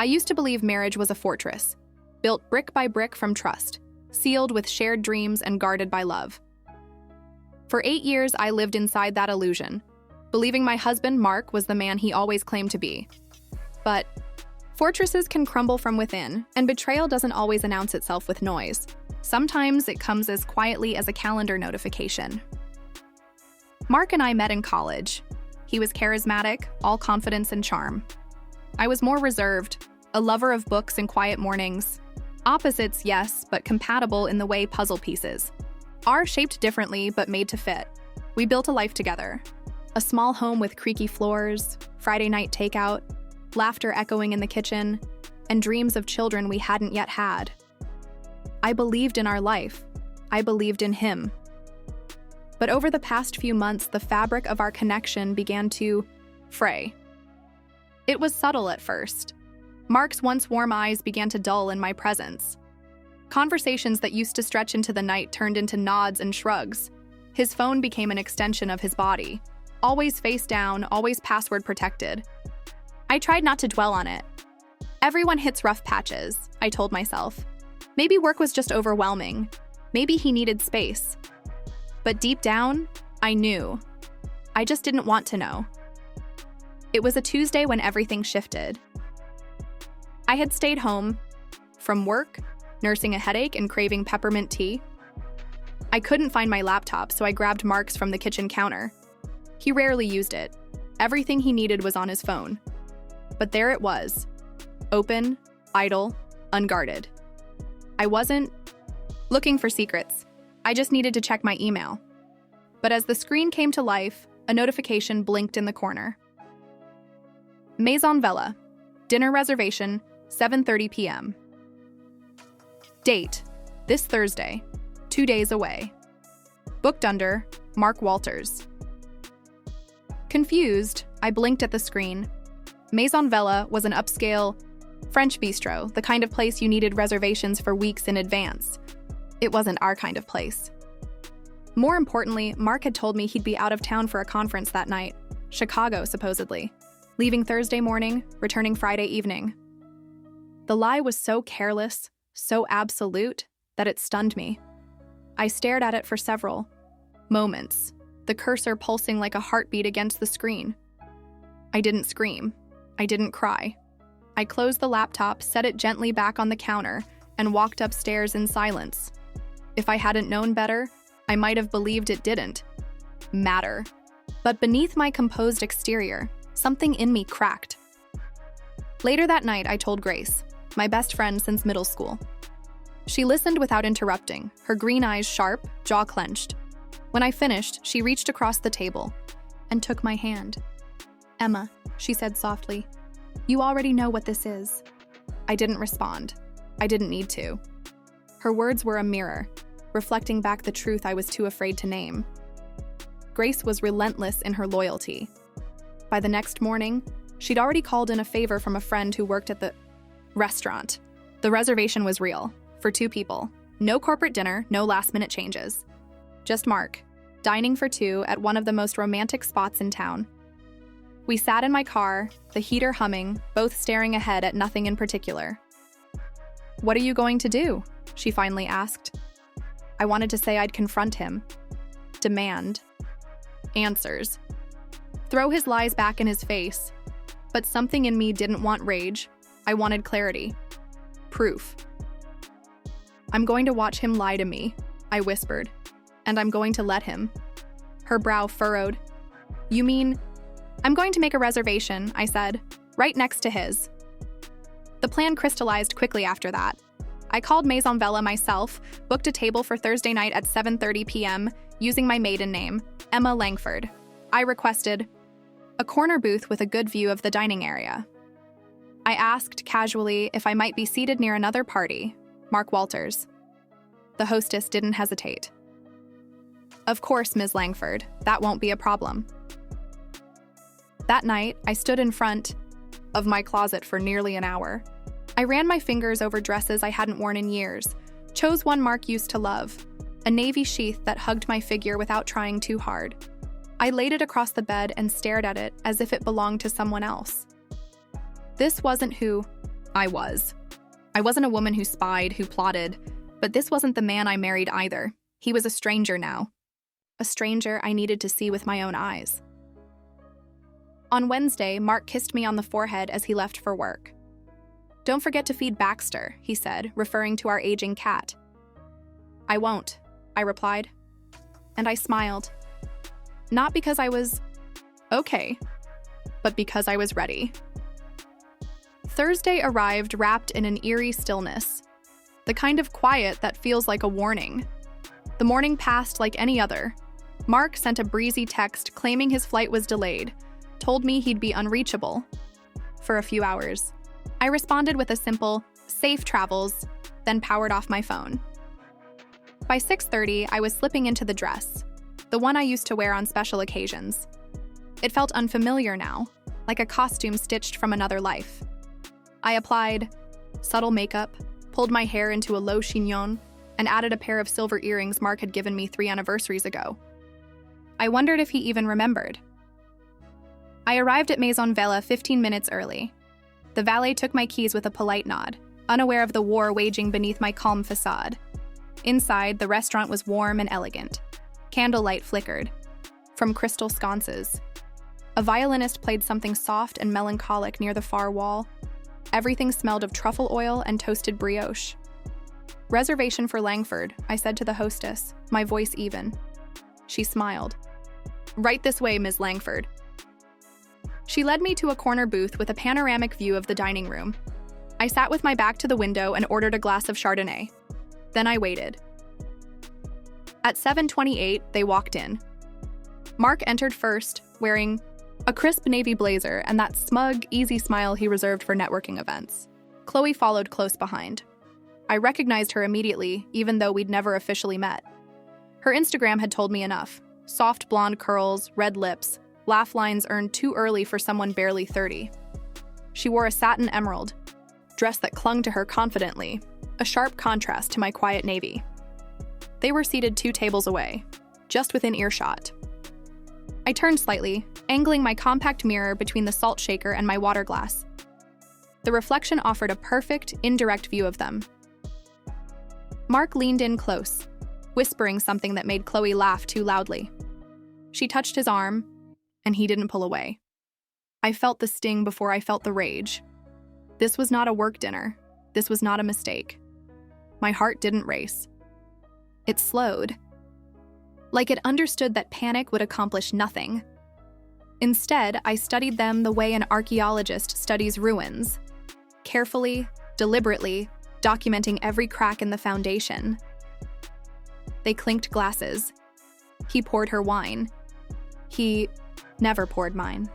I used to believe marriage was a fortress, built brick by brick from trust, sealed with shared dreams and guarded by love. For 8 years, I lived inside that illusion, believing my husband, Mark, was the man he always claimed to be. But fortresses can crumble from within, and betrayal doesn't always announce itself with noise. Sometimes it comes as quietly as a calendar notification. Mark and I met in college. He was charismatic, all confidence and charm. I was more reserved, a lover of books and quiet mornings. Opposites, yes, but compatible in the way puzzle pieces. Are shaped differently, but made to fit. We built a life together. A small home with creaky floors, Friday night takeout, laughter echoing in the kitchen, and dreams of children we hadn't yet had. I believed in our life. I believed in him. But over the past few months, the fabric of our connection began to fray. It was subtle at first. Mark's once warm eyes began to dull in my presence. Conversations that used to stretch into the night turned into nods and shrugs. His phone became an extension of his body. Always face down, always password protected. I tried not to dwell on it. Everyone hits rough patches, I told myself. Maybe work was just overwhelming. Maybe he needed space. But deep down, I knew. I just didn't want to know. It was a Tuesday when everything shifted. I had stayed home from work, nursing a headache and craving peppermint tea. I couldn't find my laptop, so I grabbed Mark's from the kitchen counter. He rarely used it. Everything he needed was on his phone. But there it was. Open, idle, unguarded. I wasn't looking for secrets. I just needed to check my email. But as the screen came to life, a notification blinked in the corner. Maison Villa. Dinner reservation, 7:30 p.m. Date, this Thursday, 2 days away. Booked under Mark Walters. Confused, I blinked at the screen. Maison Villa was an upscale French bistro, the kind of place you needed reservations for weeks in advance. It wasn't our kind of place. More importantly, Mark had told me he'd be out of town for a conference that night, Chicago supposedly, leaving Thursday morning, returning Friday evening. The lie was so careless, so absolute, that it stunned me. I stared at it for several moments, the cursor pulsing like a heartbeat against the screen. I didn't scream. I didn't cry. I closed the laptop, set it gently back on the counter, and walked upstairs in silence. If I hadn't known better, I might have believed it didn't matter. But beneath my composed exterior, something in me cracked. Later that night, I told Grace, my best friend since middle school. She listened without interrupting, her green eyes sharp, jaw clenched. When I finished, she reached across the table and took my hand. "Emma," she said softly, "you already know what this is." I didn't respond. I didn't need to. Her words were a mirror, reflecting back the truth I was too afraid to name. Grace was relentless in her loyalty. By the next morning, she'd already called in a favor from a friend who worked at the restaurant. The reservation was real, for 2 people. No corporate dinner, no last-minute changes. Just Mark, dining for 2 at one of the most romantic spots in town. We sat in my car, the heater humming, both staring ahead at nothing in particular. "What are you going to do?" she finally asked. I wanted to say I'd confront him. Demand. Answers. Throw his lies back in his face. But something in me didn't want rage. I wanted clarity. Proof. "I'm going to watch him lie to me," I whispered. "And I'm going to let him." Her brow furrowed. "You mean—" "I'm going to make a reservation," I said, "right next to his." The plan crystallized quickly after that. I called Maison Villa myself, booked a table for Thursday night at 7:30 p.m. using my maiden name, Emma Langford. I requested a corner booth with a good view of the dining area. I asked casually if I might be seated near another party, Mark Walters. The hostess didn't hesitate. "Of course, Ms. Langford, that won't be a problem." That night, I stood in front of my closet for nearly an hour. I ran my fingers over dresses I hadn't worn in years, chose one Mark used to love, a navy sheath that hugged my figure without trying too hard. I laid it across the bed and stared at it as if it belonged to someone else. This wasn't who I was. I wasn't a woman who spied, who plotted, but this wasn't the man I married either. He was a stranger now. A stranger I needed to see with my own eyes. On Wednesday, Mark kissed me on the forehead as he left for work. "Don't forget to feed Baxter," he said, referring to our aging cat. "I won't," I replied. And I smiled. Not because I was okay, but because I was ready. Thursday arrived wrapped in an eerie stillness, the kind of quiet that feels like a warning. The morning passed like any other. Mark sent a breezy text claiming his flight was delayed, told me he'd be unreachable for a few hours. I responded with a simple, "Safe travels," then powered off my phone. By 6:30, I was slipping into the dress, the one I used to wear on special occasions. It felt unfamiliar now, like a costume stitched from another life. I applied subtle makeup, pulled my hair into a low chignon, and added a pair of silver earrings Mark had given me 3 anniversaries ago. I wondered if he even remembered. I arrived at Maison Vella 15 minutes early. The valet took my keys with a polite nod, unaware of the war waging beneath my calm facade. Inside, the restaurant was warm and elegant. Candlelight flickered from crystal sconces. A violinist played something soft and melancholic near the far wall. Everything smelled of truffle oil and toasted brioche. "Reservation for Langford," I said to the hostess, my voice even. She smiled. "Right this way, Ms. Langford." She led me to a corner booth with a panoramic view of the dining room. I sat with my back to the window and ordered a glass of Chardonnay. Then I waited. At 7:28, they walked in. Mark entered first, wearing a crisp navy blazer and that smug, easy smile he reserved for networking events. Chloe followed close behind. I recognized her immediately, even though we'd never officially met. Her Instagram had told me enough. Soft blonde curls, red lips, laugh lines earned too early for someone barely 30. She wore a satin emerald, dress that clung to her confidently, a sharp contrast to my quiet navy. They were seated 2 tables away, just within earshot. I turned slightly, angling my compact mirror between the salt shaker and my water glass. The reflection offered a perfect, indirect view of them. Mark leaned in close, whispering something that made Chloe laugh too loudly. She touched his arm, and he didn't pull away. I felt the sting before I felt the rage. This was not a work dinner. This was not a mistake. My heart didn't race. It slowed, like it understood that panic would accomplish nothing. Instead, I studied them the way an archaeologist studies ruins, carefully, deliberately, documenting every crack in the foundation. They clinked glasses. He poured her wine. He never poured mine.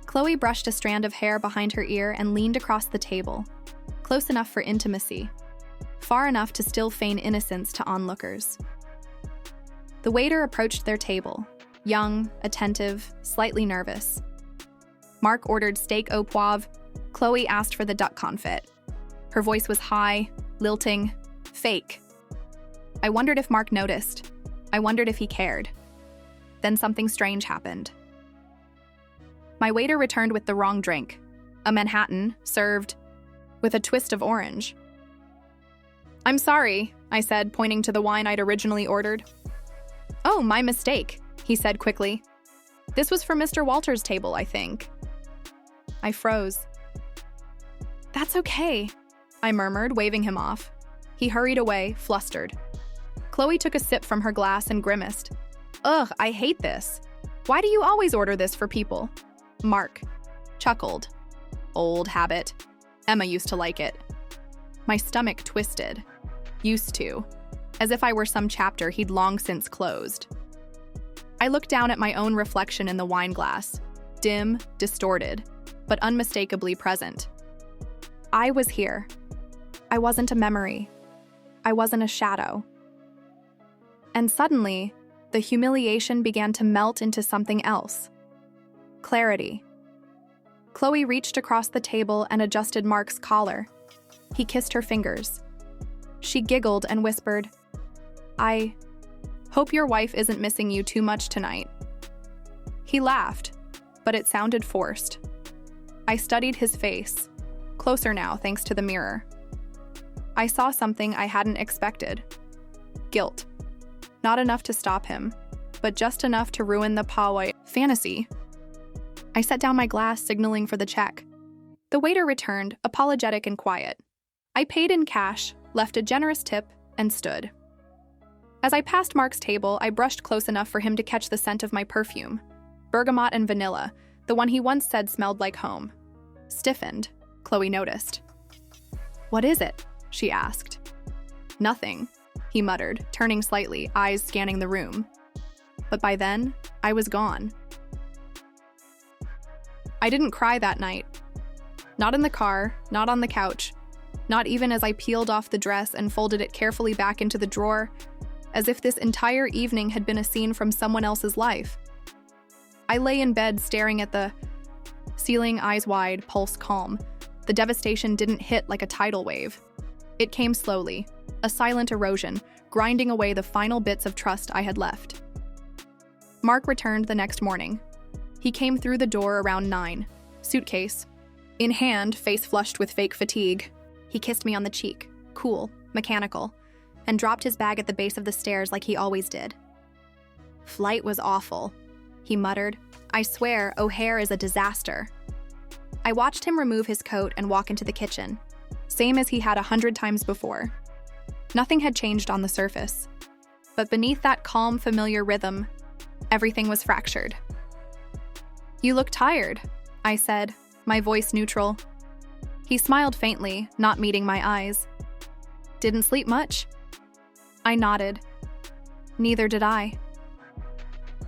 Chloe brushed a strand of hair behind her ear and leaned across the table, close enough for intimacy, far enough to still feign innocence to onlookers. The waiter approached their table, young, attentive, slightly nervous. Mark ordered steak au poivre. Chloe asked for the duck confit. Her voice was high, lilting, fake. I wondered if Mark noticed. I wondered if he cared. Then something strange happened. My waiter returned with the wrong drink, a Manhattan served with a twist of orange. "I'm sorry," I said, pointing to the wine I'd originally ordered. "Oh, my mistake," he said quickly. "This was for Mr. Walter's table, I think." I froze. "That's okay," I murmured, waving him off. He hurried away, flustered. Chloe took a sip from her glass and grimaced. "Ugh, I hate this. Why do you always order this for people?" Mark chuckled. "Old habit. Emma used to like it." My stomach twisted. Used to. As if I were some chapter he'd long since closed. I looked down at my own reflection in the wine glass, dim, distorted, but unmistakably present. I was here. I wasn't a memory. I wasn't a shadow. And suddenly, the humiliation began to melt into something else. Clarity. Chloe reached across the table and adjusted Mark's collar. He kissed her fingers. She giggled and whispered, "I hope your wife isn't missing you too much tonight." He laughed, but it sounded forced. I studied his face, closer now thanks to the mirror. I saw something I hadn't expected. Guilt. Not enough to stop him, but just enough to ruin the power fantasy. I set down my glass, signaling for the check. The waiter returned, apologetic and quiet. I paid in cash, left a generous tip, and stood. As I passed Mark's table, I brushed close enough for him to catch the scent of my perfume. Bergamot and vanilla, the one he once said smelled like home. Stiffened, Chloe noticed. "What is it?" she asked. "Nothing," he muttered, turning slightly, eyes scanning the room. But by then, I was gone. I didn't cry that night. Not in the car, not on the couch, not even as I peeled off the dress and folded it carefully back into the drawer, as if this entire evening had been a scene from someone else's life. I lay in bed staring at the ceiling, eyes wide, pulse calm. The devastation didn't hit like a tidal wave. It came slowly, a silent erosion, grinding away the final bits of trust I had left. Mark returned the next morning. He came through the door around 9, suitcase in hand, face flushed with fake fatigue. He kissed me on the cheek, cool, mechanical, and dropped his bag at the base of the stairs like he always did. "Flight was awful," he muttered. "I swear, O'Hare is a disaster." I watched him remove his coat and walk into the kitchen, same as he had 100 times before. Nothing had changed on the surface, but beneath that calm, familiar rhythm, everything was fractured. "You look tired," I said, my voice neutral. He smiled faintly, not meeting my eyes. "Didn't sleep much?" I nodded. "Neither did I."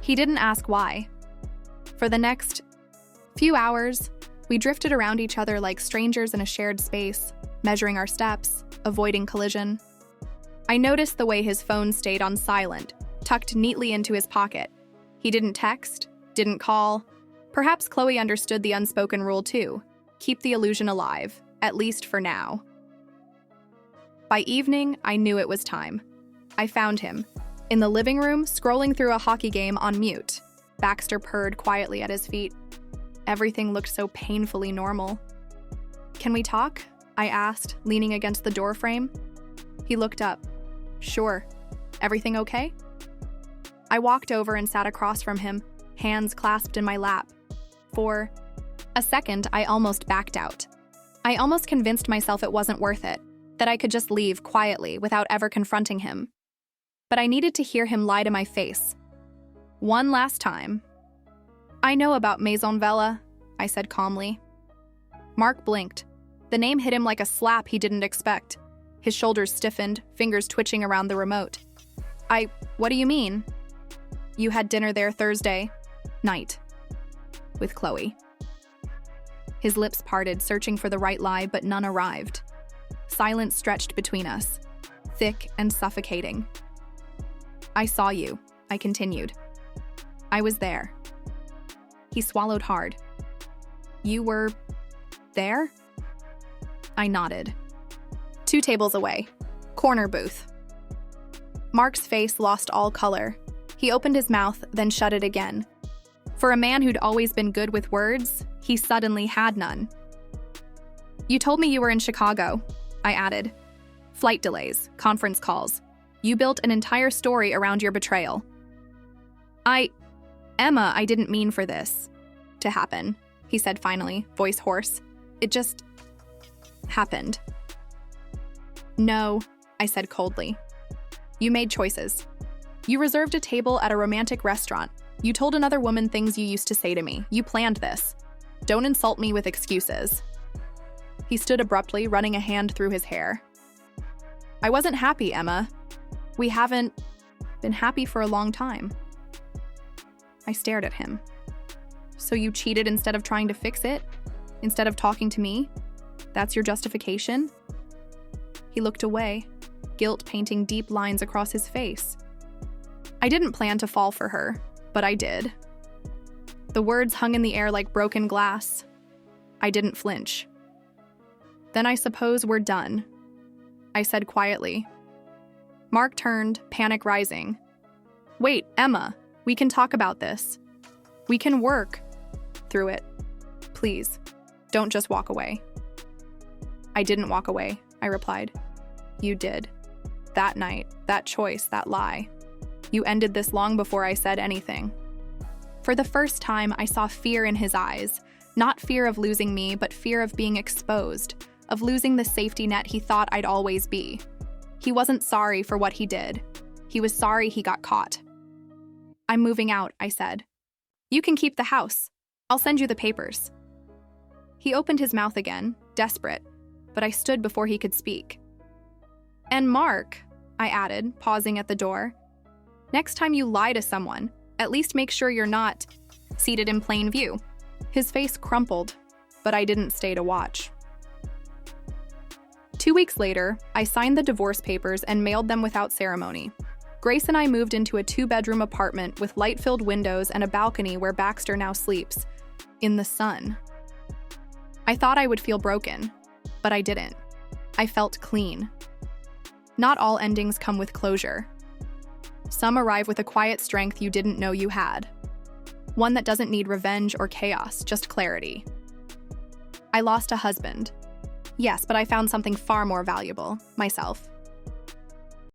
He didn't ask why. For the next few hours, we drifted around each other like strangers in a shared space, measuring our steps, avoiding collision. I noticed the way his phone stayed on silent, tucked neatly into his pocket. He didn't text, didn't call. Perhaps Chloe understood the unspoken rule too. Keep the illusion alive, at least for now. By evening, I knew it was time. I found him, in the living room, scrolling through a hockey game on mute. Baxter purred quietly at his feet. Everything looked so painfully normal. "Can we talk?" I asked, leaning against the doorframe. He looked up. "Sure. Everything okay?" I walked over and sat across from him, hands clasped in my lap. For a second, I almost backed out. I almost convinced myself it wasn't worth it, that I could just leave quietly without ever confronting him. But I needed to hear him lie to my face. One last time. "I know about Maison Vella," I said calmly. Mark blinked. The name hit him like a slap he didn't expect. His shoulders stiffened, fingers twitching around the remote. What do you mean?" "You had dinner there Thursday night with Chloe." His lips parted, searching for the right lie, but none arrived. Silence stretched between us, thick and suffocating. "I saw you," I continued. "I was there." He swallowed hard. "You were there?" I nodded. 2 tables away. Corner booth. Mark's face lost all color. He opened his mouth, then shut it again. For a man who'd always been good with words, he suddenly had none. "You told me you were in Chicago," I added. "Flight delays, conference calls. You built an entire story around your betrayal." Emma, I didn't mean for this to happen," he said finally, voice hoarse. "It just happened." "No," I said coldly. "You made choices. You reserved a table at a romantic restaurant. You told another woman things you used to say to me. You planned this. Don't insult me with excuses." He stood abruptly, running a hand through his hair. "I wasn't happy, Emma. We haven't been happy for a long time." I stared at him. "So you cheated instead of trying to fix it? Instead of talking to me? That's your justification?" He looked away, guilt painting deep lines across his face. "I didn't plan to fall for her, but I did." The words hung in the air like broken glass. I didn't flinch. "Then I suppose we're done," I said quietly. Mark turned, panic rising. "Wait, Emma, we can talk about this. We can work through it. Please, don't just walk away." I didn't walk away, I replied. You did. That night, that choice, that lie. You ended this long before I said anything. For the first time, I saw fear in his eyes. Not fear of losing me, but fear of being exposed, of losing the safety net he thought I'd always be. He wasn't sorry for what he did. He was sorry he got caught. I'm moving out, I said. You can keep the house. I'll send you the papers. He opened his mouth again, desperate, but I stood before he could speak. And Mark, I added, pausing at the door, next time you lie to someone, at least make sure you're not seated in plain view. His face crumpled, but I didn't stay to watch. 2 weeks later, I signed the divorce papers and mailed them without ceremony. Grace and I moved into a 2-bedroom apartment with light-filled windows and a balcony where Baxter now sleeps, in the sun. I thought I would feel broken, but I didn't. I felt clean. Not all endings come with closure. Some arrive with a quiet strength you didn't know you had. One that doesn't need revenge or chaos, just clarity. I lost a husband. Yes, but I found something far more valuable, myself.